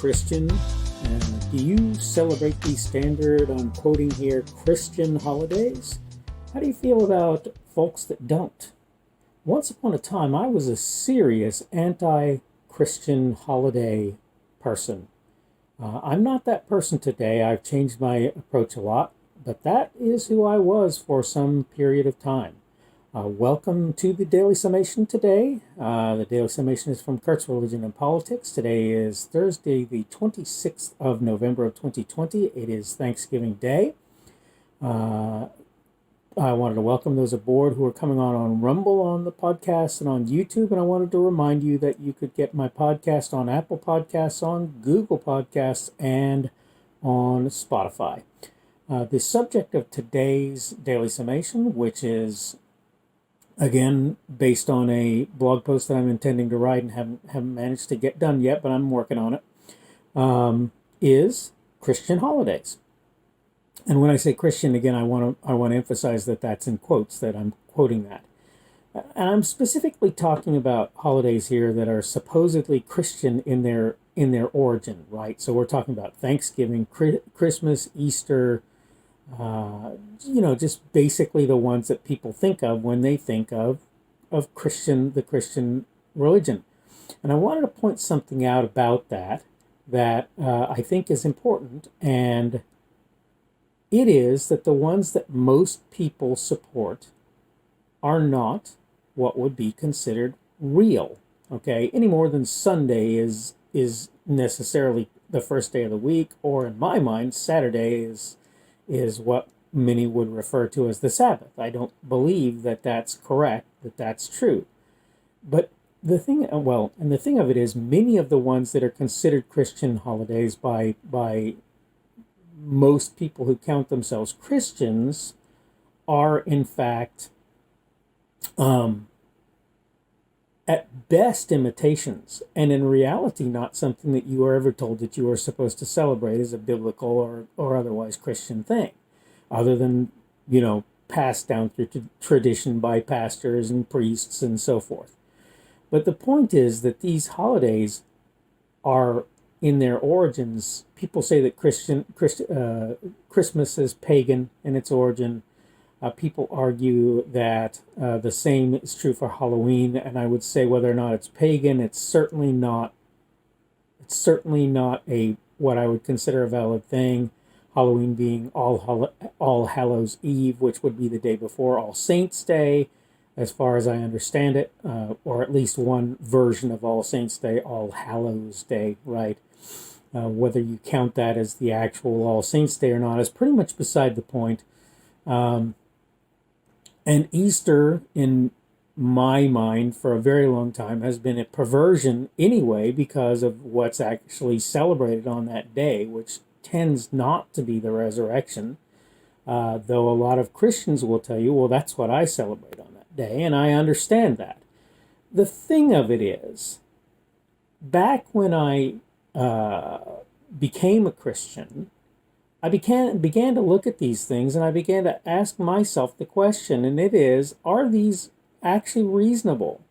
Christian? Do you celebrate the standard, I'm quoting here, Christian holidays? How do you feel about folks that don't? Once upon a time, I was a serious anti-Christian holiday person. I'm not that person today. I've changed my approach a lot, but that is who I was for some period of time. Welcome to the Daily Summation today. The Daily Summation is from Kurt's Religion and Politics. Today is Thursday, the 26th of November of 2020. It is Thanksgiving Day. I wanted to welcome those aboard who are coming on Rumble on the podcast and on YouTube. And I wanted to remind you that you could get my podcast on Apple Podcasts, on Google Podcasts, and on Spotify. The subject of today's Daily Summation, which is again, based on a blog post that I'm intending to write and haven't managed to get done yet, but I'm working on it, is Christian holidays. And when I say Christian, again, I want to emphasize that that's in quotes, that I'm quoting that. And I'm specifically talking about holidays here that are supposedly Christian in their origin, right? So we're talking about Thanksgiving, Christmas, Easter, just basically the ones that people think of when they think of the Christian religion. And I wanted to point something out about that I think is important, and it is that the ones that most people support are not what would be considered real, okay? Any more than Sunday is necessarily the first day of the week, or in my mind, Saturday is what many would refer to as the Sabbath. I don't believe that that's correct, that that's true. But the thing of it is, many of the ones that are considered Christian holidays by most people who count themselves Christians are in fact at best imitations, and in reality not something that you are ever told that you are supposed to celebrate as a biblical or otherwise Christian thing, other than, passed down through tradition by pastors and priests and so forth. But the point is that these holidays are, in their origins, people say that Christmas is pagan in its origin. People argue that the same is true for Halloween, and I would say whether or not it's pagan, it's certainly not a what I would consider a valid thing. Halloween being All Hallows Eve, which would be the day before All Saints Day, as far as I understand it, or at least one version of All Saints Day, All Hallows Day, right? Whether you count that as the actual All Saints Day or not is pretty much beside the point. And Easter, in my mind, for a very long time, has been a perversion anyway because of what's actually celebrated on that day, which tends not to be the resurrection, though a lot of Christians will tell you, well, that's what I celebrate on that day, and I understand that. The thing of it is, back when I became a Christian, I began to look at these things, and I began to ask myself the question, and it is, are these actually reasonable?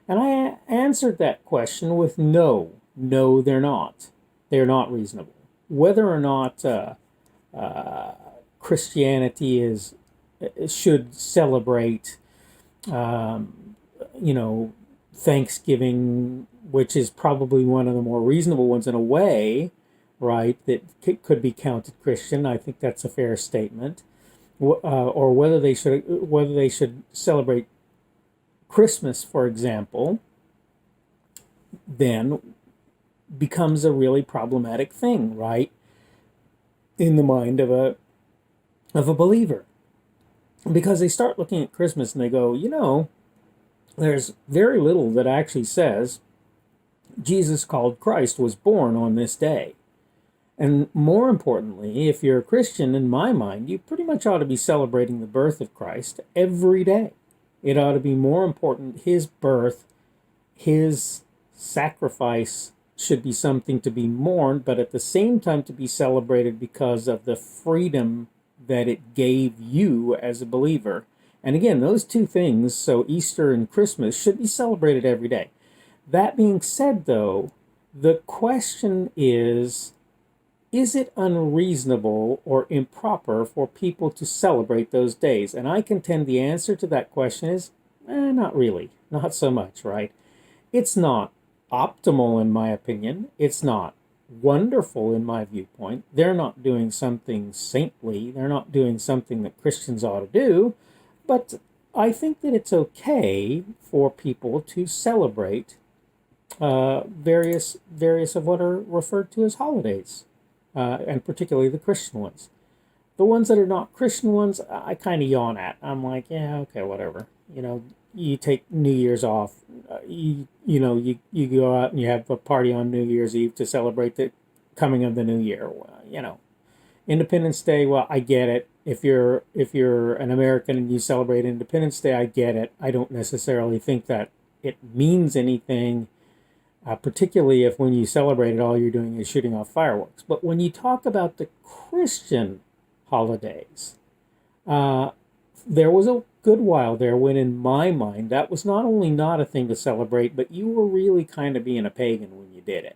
And I answered that question with no, they're not. They're not reasonable. Whether or not Christianity should celebrate, Thanksgiving, which is probably one of the more reasonable ones in a way, right, that could be counted Christian. I think that's a fair statement. Or whether they should celebrate Christmas, for example, then becomes a really problematic thing, right, in the mind of a believer, because they start looking at Christmas and they go, there's very little that actually says Jesus called Christ was born on this day. And more importantly, if you're a Christian, in my mind, you pretty much ought to be celebrating the birth of Christ every day. It ought to be more important. His birth, his sacrifice should be something to be mourned, but at the same time to be celebrated because of the freedom that it gave you as a believer. And again, those two things, so Easter and Christmas, should be celebrated every day. That being said, though, The question is it unreasonable or improper for people to celebrate those days? And I contend the answer to that question is, not really, not so much, right? It's not optimal in my opinion. It's not wonderful in my viewpoint. They're not doing something saintly. They're not doing something that Christians ought to do. But I think that it's okay for people to celebrate various of what are referred to as holidays, and particularly the Christian ones. The ones that are not Christian ones, I kind of yawn at. I'm like, yeah, okay, whatever. You take New Year's off. You go out and you have a party on New Year's Eve to celebrate the coming of the new year. Well, Independence Day. Well, I get it. If you're an American and you celebrate Independence Day, I get it. I don't necessarily think that it means anything, particularly if when you celebrate it, all you're doing is shooting off fireworks. But when you talk about the Christian holidays, there was a good while there when, in my mind, that was not only not a thing to celebrate, but you were really kind of being a pagan when you did it.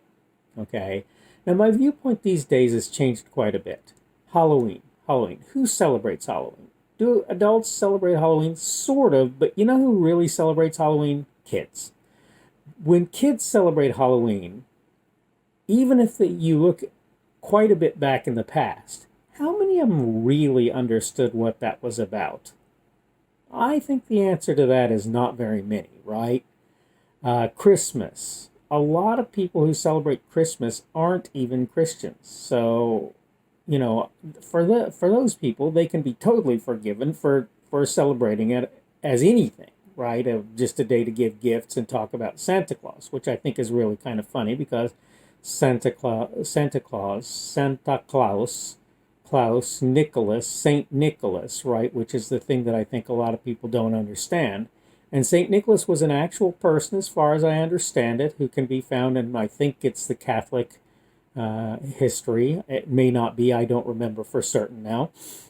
Okay? Now, my viewpoint these days has changed quite a bit. Halloween. Who celebrates Halloween? Do adults celebrate Halloween? Sort of, but you know who really celebrates Halloween? Kids. When kids celebrate Halloween, even if you look quite a bit back in the past, how many of them really understood what that was about? I think the answer to that is not very many, right? Christmas. A lot of people who celebrate Christmas aren't even Christians. So, for those people, they can be totally forgiven for celebrating it as anything, right? Of just a day to give gifts and talk about Santa Claus, which I think is really kind of funny because Klaus, Nicholas, Saint Nicholas, right, which is the thing that I think a lot of people don't understand. And Saint Nicholas was an actual person, as far as I understand it, who can be found in, I think it's the Catholic history. It may not be, I don't remember for certain now.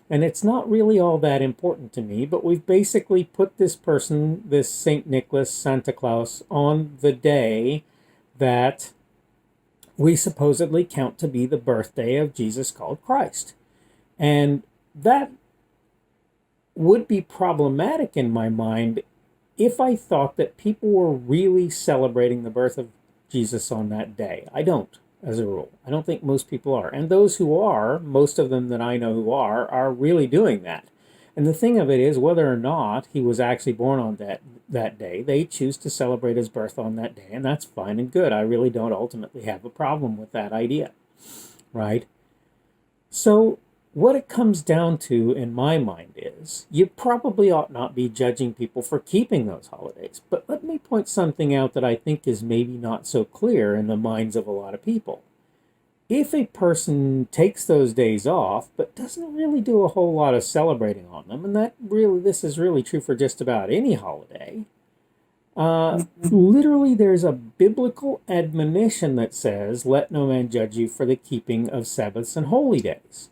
And it's not really all that important to me, but we've basically put this person, this Saint Nicholas, Santa Claus, on the day that we supposedly count to be the birthday of Jesus called Christ. And that would be problematic in my mind if I thought that people were really celebrating the birth of Jesus on that day. I don't, as a rule. I don't think most people are. And those who are, most of them that I know who are really doing that. And the thing of it is, whether or not he was actually born on that day, they choose to celebrate his birth on that day, and that's fine and good. I really don't ultimately have a problem with that idea, right? So what it comes down to, in my mind, is you probably ought not be judging people for keeping those holidays. But let me point something out that I think is maybe not so clear in the minds of a lot of people. If a person takes those days off, but doesn't really do a whole lot of celebrating on them, and this is really true for just about any holiday, literally there's a biblical admonition that says, let no man judge you for the keeping of Sabbaths and holy days.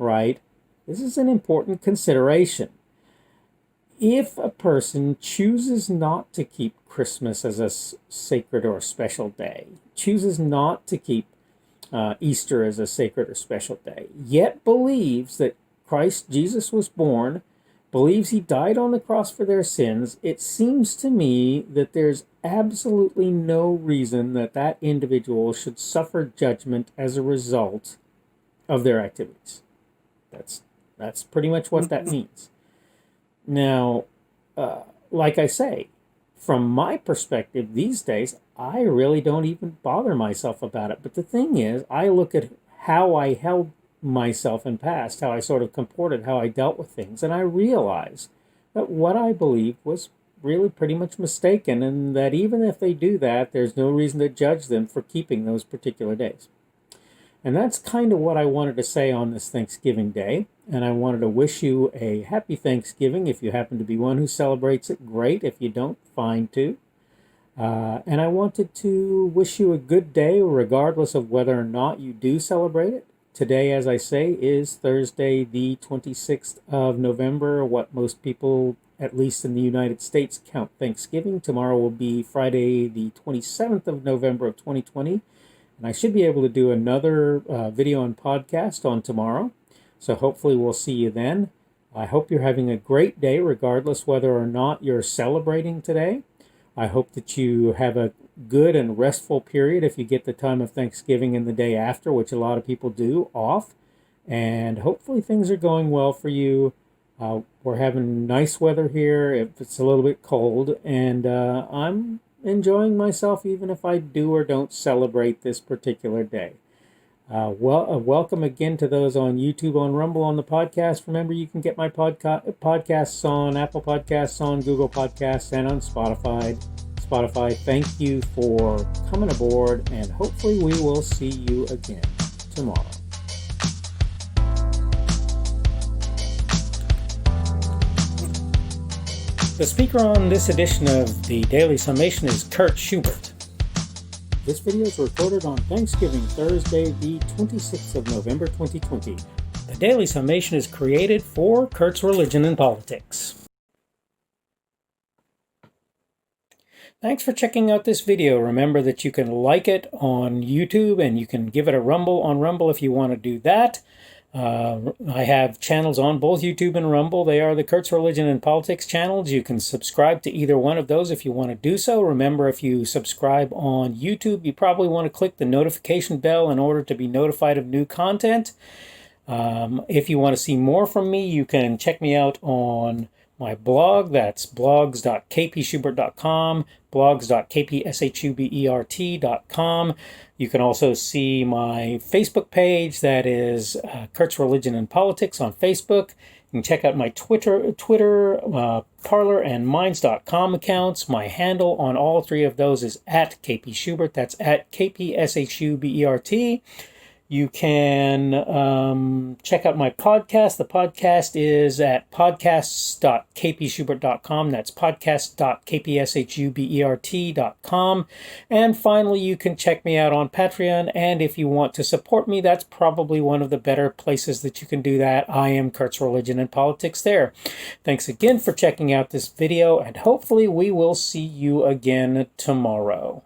Right? This is an important consideration. If a person chooses not to keep Christmas as a sacred or special day, chooses not to keep Easter as a sacred or special day, yet believes that Christ Jesus was born, believes he died on the cross for their sins, it seems to me that there's absolutely no reason that that individual should suffer judgment as a result of their activities. That's pretty much what that means. Now, like I say, from my perspective these days, I really don't even bother myself about it. But the thing is, I look at how I held myself in past, how I sort of comported, how I dealt with things, and I realize that what I believed was really pretty much mistaken, and that even if they do that, there's no reason to judge them for keeping those particular days. And that's kind of what I wanted to say on this Thanksgiving Day. And I wanted to wish you a happy Thanksgiving. If you happen to be one who celebrates it, great. If you don't, fine too. And I wanted to wish you a good day, regardless of whether or not you do celebrate it. Today, as I say, is Thursday, the 26th of November, what most people, at least in the United States, count Thanksgiving. Tomorrow will be Friday, the 27th of November of 2020. And I should be able to do another video and podcast on tomorrow. So hopefully we'll see you then. I hope you're having a great day, regardless whether or not you're celebrating today. I hope that you have a good and restful period if you get the time of Thanksgiving and the day after, which a lot of people do, off. And hopefully things are going well for you. We're having nice weather here. It's a little bit cold, and I'm enjoying myself even if I do or don't celebrate this particular day. Welcome again to those on YouTube, on Rumble, on the podcast. Remember, you can get my podcasts on Apple Podcasts, on Google Podcasts, and on Spotify. Thank you for coming aboard, and hopefully we will see you again tomorrow. The speaker on this edition of the Daily Summation is Kurt Schubert. This video is recorded on Thanksgiving Thursday, the 26th of November 2020. The Daily Summation is created for Kurt's Religion and Politics. Thanks for checking out this video. Remember that you can like it on YouTube and you can give it a rumble on Rumble if you want to do that. I have channels on both YouTube and Rumble. They are the Kurt's Religion and Politics channels. You can subscribe to either one of those if you want to do so. Remember, if you subscribe on YouTube, you probably want to click the notification bell in order to be notified of new content. If you want to see more from me, you can check me out on my blog. That's blogs.kpschubert.com, blogs.kpschubert.com. You can also see my Facebook page. That is Kurt's Religion and Politics on Facebook. You can check out my Twitter, Parler, and Minds.com accounts. My handle on all three of those is at kpschubert. That's at kpschubert. You can check out my podcast. The podcast is at podcasts.kpschubert.com. That's podcast.kpschubert.com. And finally, you can check me out on Patreon. And if you want to support me, that's probably one of the better places that you can do that. I am Kurt's Religion and Politics there. Thanks again for checking out this video, and hopefully we will see you again tomorrow.